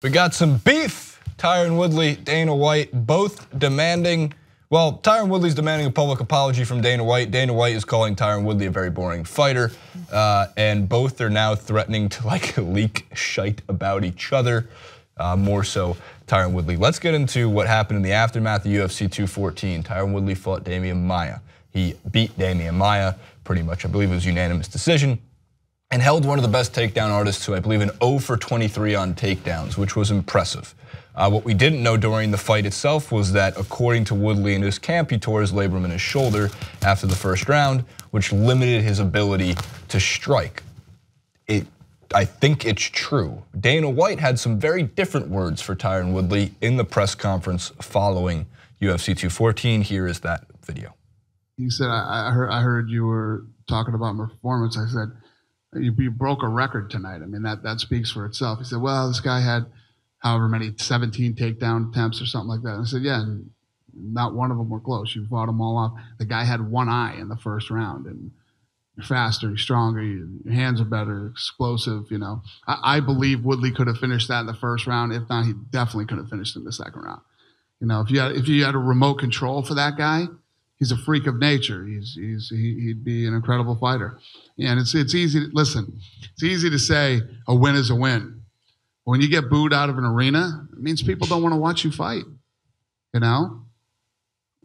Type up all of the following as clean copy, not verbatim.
We got some beef. Tyrone Woodley, Dana White, both demanding, well, Tyrone Woodley's demanding a public apology from Dana White. Dana White is calling Tyrone Woodley a very boring fighter. And both are now threatening to leak shite about each other. More so Tyrone Woodley. Let's get into what happened in the aftermath of UFC 214. Tyrone Woodley fought Damian Maia. He beat Damian Maia pretty much, I believe it was a unanimous decision, and held one of the best takedown artists to, I believe, an 0 for 23 on takedowns, which was impressive. What we didn't know during the fight itself was that, according to Woodley and his camp, he tore his labrum in his shoulder after the first round, which limited his ability to strike. I think it's true. Dana White had some very different words for Tyrone Woodley in the press conference following UFC 214. Here is that video. He said, I heard you were talking about my performance. I said, you broke a record tonight. I mean, that speaks for itself. He said, well, this guy had however many, 17 takedown attempts or something like that. And I said, yeah, and not one of them were close. You fought them all off. The guy had one eye in the first round, and you're faster, you're stronger, your hands are better, explosive, you know. I believe Woodley could have finished that in the first round. If not, he definitely could have finished in the second round. You know, if you had a remote control for that guy, he's a freak of nature. He'd be an incredible fighter. And it's easy to, listen, it's easy to say a win is a win. When you get booed out of an arena, it means people don't want to watch you fight, you know?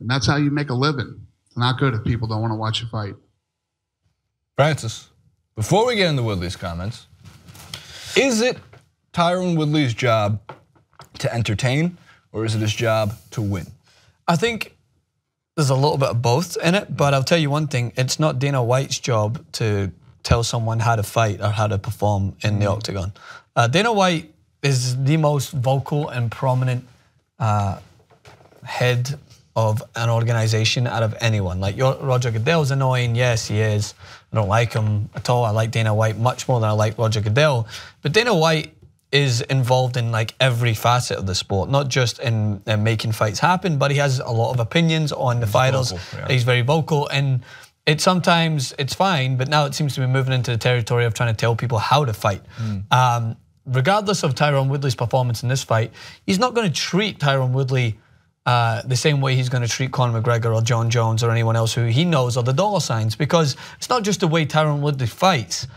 And that's how you make a living. It's not good if people don't want to watch you fight. Francis, before we get into Woodley's comments, is it Tyrone Woodley's job to entertain, or is it his job to win? I think there's a little bit of both in it, but I'll tell you one thing, it's not Dana White's job to tell someone how to fight or how to perform in the octagon. Dana White is the most vocal and prominent head of an organization out of anyone. Like, Roger Goodell's annoying, yes he is. I don't like him at all. I like Dana White much more than I like Roger Goodell. But Dana White is involved in like every facet of the sport, not just in making fights happen, but he has a lot of opinions on the fighters. Vocal, yeah. He's very vocal, and sometimes it's fine, but now it seems to be moving into the territory of trying to tell people how to fight. Regardless of Tyrone Woodley's performance in this fight, he's not going to treat Tyrone Woodley the same way he's going to treat Conor McGregor or John Jones or anyone else who he knows are the dollar signs, because it's not just the way Tyrone Woodley fights.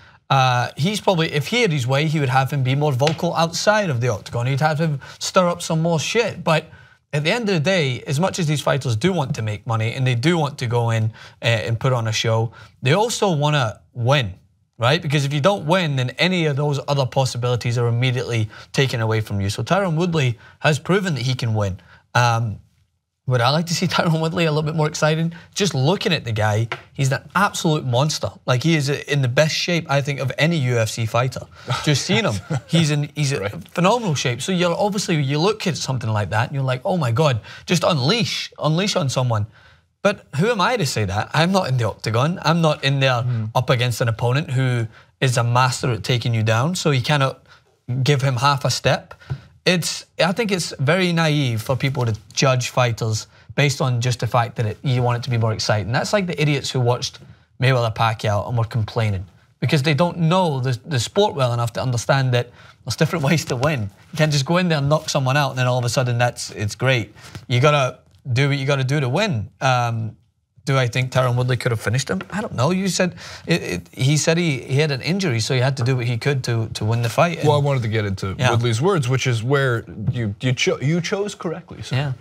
He's probably, if he had his way, he would have him be more vocal outside of the octagon. He'd have him stir up some more shit. But at the end of the day, as much as these fighters do want to make money and they do want to go in and put on a show, they also want to win, right? Because if you don't win, then any of those other possibilities are immediately taken away from you. So Tyrone Woodley has proven that he can win. Would I like to see Tyrone Woodley a little bit more excited? Just looking at the guy, he's an absolute monster. Like, he is in the best shape, I think, of any UFC fighter. Just seeing him, he's in right. Phenomenal shape. So you're obviously, you look at something like that and you're like, oh my God, just unleash on someone. But who am I to say that? I'm not in the octagon. I'm not in there up against an opponent who is a master at taking you down, so you cannot give him half a step. I think it's very naive for people to judge fighters based on just the fact that you want it to be more exciting. That's like the idiots who watched Mayweather-Pacquiao and were complaining because they don't know the sport well enough to understand that there's different ways to win. You can't just go in there and knock someone out and then all of a sudden it's great. You gotta do what you gotta do to win. Do I think Tyrone Woodley could have finished him? I don't know. You said he said he had an injury, so he had to do what he could to win the fight. Well, I wanted to get into Woodley's words, which is where you chose correctly. So,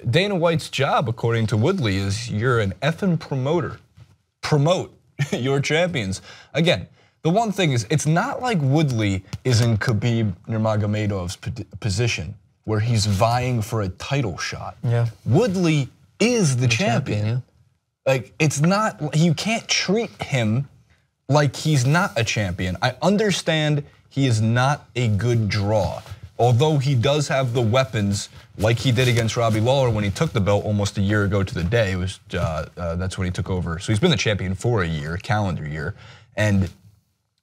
Dana White's job, according to Woodley, is you're an effing promoter. Promote your champions. Again, the one thing is, it's not like Woodley is in Khabib Nurmagomedov's position where he's vying for a title shot. Yeah. Woodley is the champion. Yeah. Like, it's not, you can't treat him like he's not a champion. I understand he is not a good draw, although he does have the weapons like he did against Robbie Lawler when he took the belt almost a year ago to the day. It was that's when he took over. So he's been the champion for a year, calendar year, and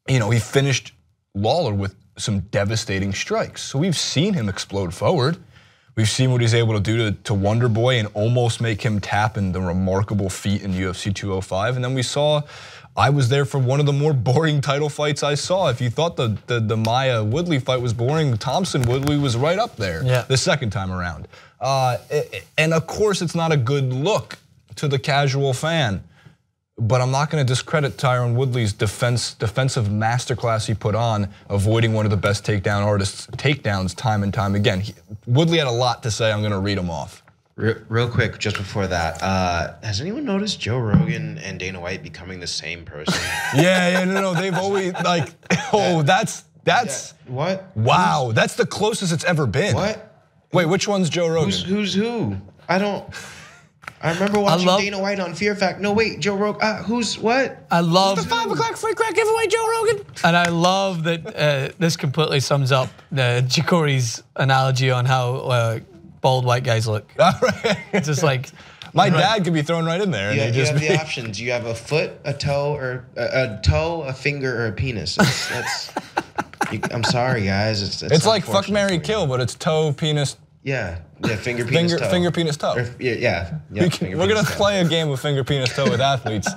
you know, he finished Lawler with some devastating strikes. So we've seen him explode forward. We've seen what he's able to do to Wonder Boy and almost make him tap in the remarkable feat in UFC 205. And then we saw, I was there for one of the more boring title fights I saw. If you thought the Maia Woodley fight was boring, Thompson Woodley was right up there the second time around. And of course, it's not a good look to the casual fan. But I'm not going to discredit Tyrone Woodley's defensive masterclass he put on, avoiding one of the best takedowns time and time again. Woodley had a lot to say. I'm going to read them off. Real quick, just before that, has anyone noticed Joe Rogan and Dana White becoming the same person? No, they've always like, oh, that's what? Wow, that's the closest it's ever been. What? Wait, which one's Joe Rogan? Who's who? I remember watching Dana White on Fear Fact. No, wait, Joe Rogan. Who's what? I love the 5 o'clock free crack giveaway, Joe Rogan. And I love that this completely sums up Jacori's analogy on how bald white guys look. It's just like my dad could be thrown right in there. You have the options. You have a foot, a toe, or a finger, or a penis. I'm sorry, guys. It's like fuck, marry, kill, but it's toe, penis. Yeah, finger, penis, toe. Finger, penis, toe. We're gonna play a game of finger, penis, toe with athletes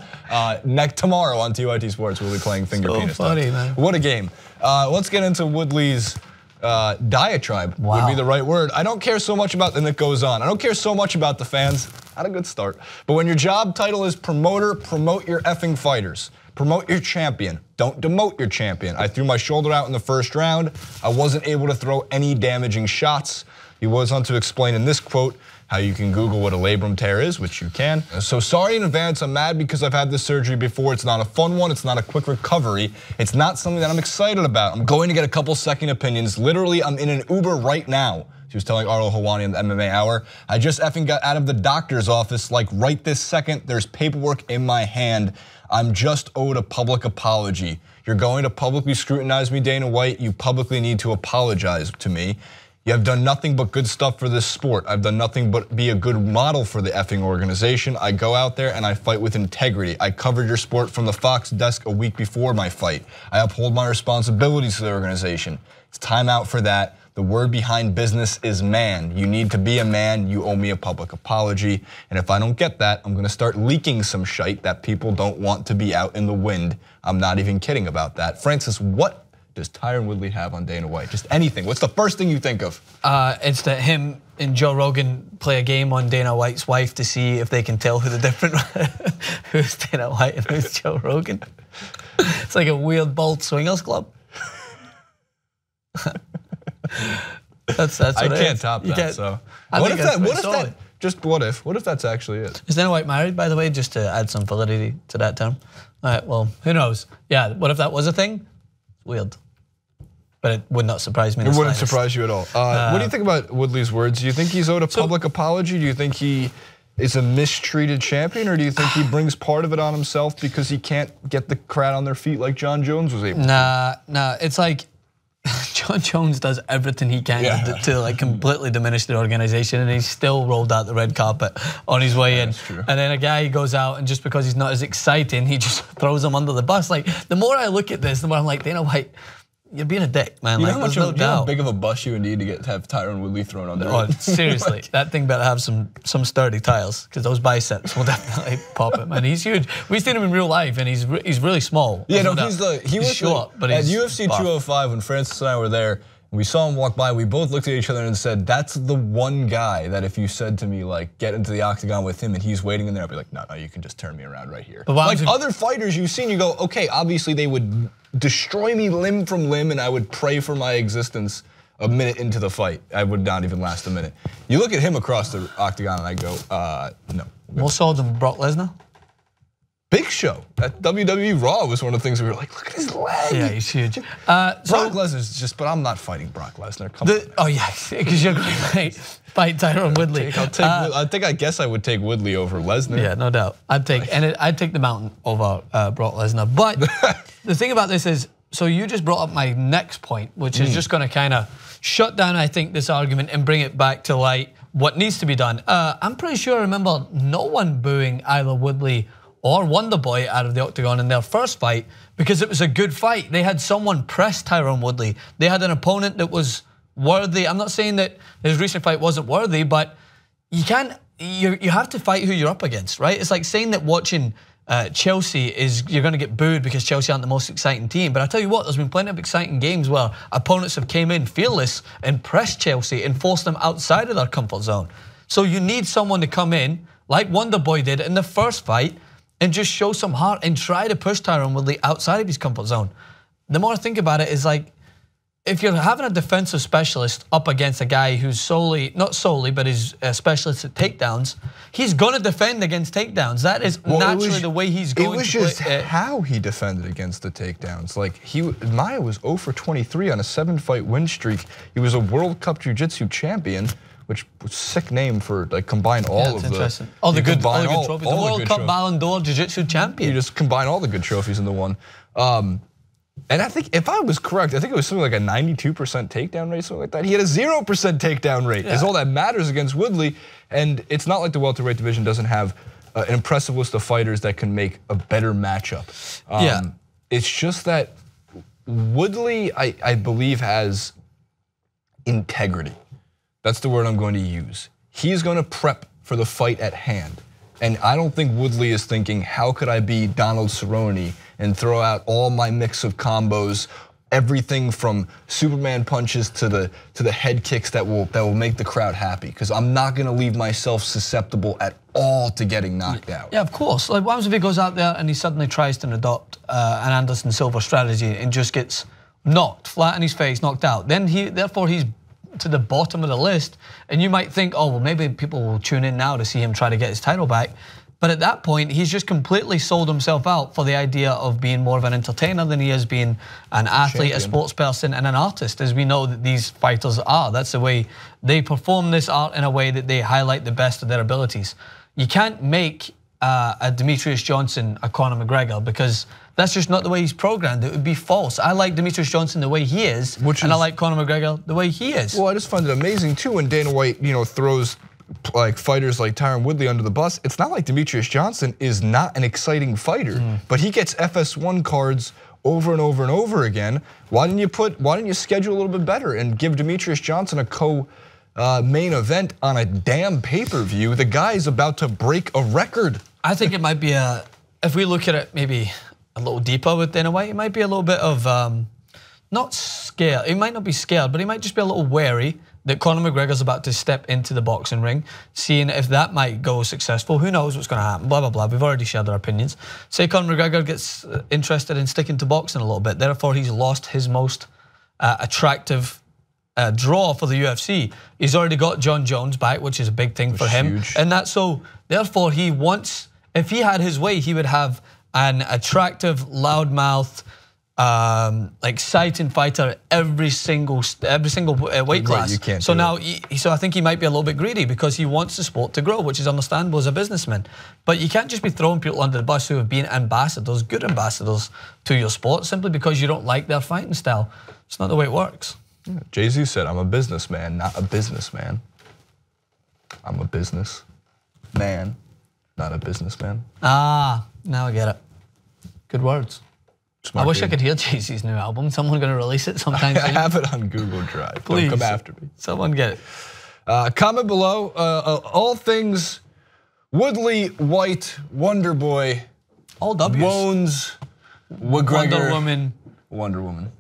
tomorrow on TYT Sports. We'll be playing finger, penis, toe. Man. What a game! Let's get into Woodley's diatribe. Would be the right word. I don't care so much about, and it goes on. I don't care so much about the fans. Not a good start. But when your job title is promoter, promote your effing fighters. Promote your champion. Don't demote your champion. I threw my shoulder out in the first round. I wasn't able to throw any damaging shots. He was on to explain in this quote how you can Google what a labrum tear is, which you can. So sorry in advance, I'm mad because I've had this surgery before. It's not a fun one, it's not a quick recovery. It's not something that I'm excited about. I'm going to get a couple second opinions. Literally, I'm in an Uber right now. She was telling Arlo Hawani in the MMA Hour. I just effing got out of the doctor's office like right this second. There's paperwork in my hand. I'm just owed a public apology. You're going to publicly scrutinize me, Dana White. You publicly need to apologize to me. You have done nothing but good stuff for this sport. I've done nothing but be a good model for the effing organization. I go out there and I fight with integrity. I covered your sport from the Fox desk a week before my fight. I uphold my responsibilities to the organization. It's time out for that. The word behind business is man. You need to be a man. You owe me a public apology. And if I don't get that, I'm gonna start leaking some shite that people don't want to be out in the wind. I'm not even kidding about that. Francis, what does Tyrone Woodley have on Dana White? Just anything. What's the first thing you think of? It's that him and Joe Rogan play a game on Dana White's wife to see if they can tell who the different who's Dana White and who's Joe Rogan. It's like a weird bald swingers club. That's what I can't top that. So what if that's actually it? Is Dana White married, by the way? Just to add some validity to that term. All right. Well, who knows? Yeah. What if that was a thing? Weird. But it would not surprise me. It wouldn't surprise you at all. What do you think about Woodley's words? Do you think he's owed a public apology? Do you think he is a mistreated champion, or do you think he brings part of it on himself because he can't get the crowd on their feet like John Jones was able to? Nah. It's like John Jones does everything he can to like completely diminish the organization, and he still rolled out the red carpet on his way in. True. And then a guy goes out, and just because he's not as exciting, he just throws him under the bus. Like, the more I look at this, the more I'm like, Dana White, you're being a dick, man. You like, know there's no doubt. You know how big of a bus you would need to have Tyrone Woodley thrown under? Oh, seriously, that thing better have some sturdy tiles, because those biceps will definitely pop him. And he's huge. We've seen him in real life, and he's really small. Yeah, no, he was short, but at he's UFC 205 when Francis and I were there. We saw him walk by, we both looked at each other and said, that's the one guy that if you said to me, like, get into the octagon with him and he's waiting in there, I'd be like, no, you can just turn me around right here. Like other fighters you've seen, you go, okay, obviously they would destroy me limb from limb and I would pray for my existence a minute into the fight. I would not even last a minute. You look at him across the octagon and I go, no. More so than Brock Lesnar? Big Show at WWE Raw was one of the things we were like, look at his leg. Yeah, he's huge. Brock Lesnar's just, but I'm not fighting Brock Lesnar. Oh yeah, because you're going to fight Tyrone Woodley. I guess I would take Woodley over Lesnar. Yeah, no doubt. I'd take the mountain over Brock Lesnar. But the thing about this is, so you just brought up my next point, which is just going to kind of shut down, I think, this argument and bring it back to light what needs to be done. I'm pretty sure I remember no one booing either Woodley or Wonder Boy out of the octagon in their first fight because it was a good fight. They had someone press Tyrone Woodley. They had an opponent that was worthy. I'm not saying that his recent fight wasn't worthy, but you can't. You have to fight who you're up against, right? It's like saying that watching Chelsea you're going to get booed because Chelsea aren't the most exciting team. But I tell you what, there's been plenty of exciting games where opponents have came in fearless and pressed Chelsea and forced them outside of their comfort zone. So you need someone to come in like Wonderboy did in the first fight and just show some heart and try to push Tyrone Woodley outside of his comfort zone. The more I think about it is like, if you're having a defensive specialist up against a guy who's not solely, but is a specialist at takedowns, he's going to defend against takedowns. That is naturally the way he's going to play. It was just how he defended against the takedowns. Like Maia was 0 for 23 on a 7-fight win streak. He was a World Cup Jiu-Jitsu champion, which was a sick name for like combine all of the all the good trophies. The World Cup Ballon d'Or Jiu-Jitsu champion. You just combine all the good trophies into one. And I think, if I was correct, I think it was something like a 92% takedown rate, something like that. He had a 0% takedown rate. Is all that matters against Woodley. And it's not like the welterweight division doesn't have an impressive list of fighters that can make a better matchup. It's just that Woodley, I believe, has integrity. That's the word I'm going to use. He's going to prep for the fight at hand. And I don't think Woodley is thinking, how could I be Donald Cerrone and throw out all my mix of combos, everything from Superman punches to the head kicks that will make the crowd happy, because I'm not going to leave myself susceptible at all to getting knocked out. Yeah, of course. Like, what happens if he goes out there and he suddenly tries to adopt an Anderson Silva strategy and just gets knocked flat in his face, knocked out? Then therefore he's to the bottom of the list, and you might think, oh, well, maybe people will tune in now to see him try to get his title back. But at that point, he's just completely sold himself out for the idea of being more of an entertainer than he is being an athlete, a sports person, and an artist, as we know that these fighters are. That's the way they perform this art, in a way that they highlight the best of their abilities. You can't make a Demetrius Johnson a Conor McGregor, because that's just not the way he's programmed. It would be false. I like Demetrius Johnson the way he is, and I like Conor McGregor the way he is. Well, I just find it amazing too when Dana White, throws like fighters like Tyrone Woodley under the bus. It's not like Demetrius Johnson is not an exciting fighter, but he gets FS1 cards over and over and over again. Why didn't you schedule a little bit better and give Demetrius Johnson a main event on a damn pay-per-view? The guy's about to break a record. I think it might be if we look at it maybe a little deeper with Dana White, it might be a little bit of not scared. He might not be scared, but he might just be a little wary that Conor McGregor's about to step into the boxing ring, seeing if that might go successful. Who knows what's going to happen, blah, blah, blah. We've already shared our opinions. Say Conor McGregor gets interested in sticking to boxing a little bit, therefore he's lost his most attractive draw for the UFC. He's already got John Jones back, which is a big thing for him. Huge. And that's so, therefore he wants, if he had his way, he would have an attractive, loudmouth, exciting fighter every single weight class. You can't so do now, it. so I think he might be a little bit greedy because he wants the sport to grow, which is understandable as a businessman. But you can't just be throwing people under the bus who have been ambassadors, good ambassadors to your sport, simply because you don't like their fighting style. It's not the way it works. Yeah, Jay-Z said, "I'm a businessman, not a businessman. I'm a businessman, not a businessman." Ah, now I get it. Good words. Smart I wish dude. I could hear Jay-Z's new album. Someone going to release it sometime soon? I have it on Google Drive. Please. Don't come after me. Someone get it. Comment below, all things Woodley, White, Wonderboy, All W's. Wones, McGregor, Wonder Woman. Wonder Woman.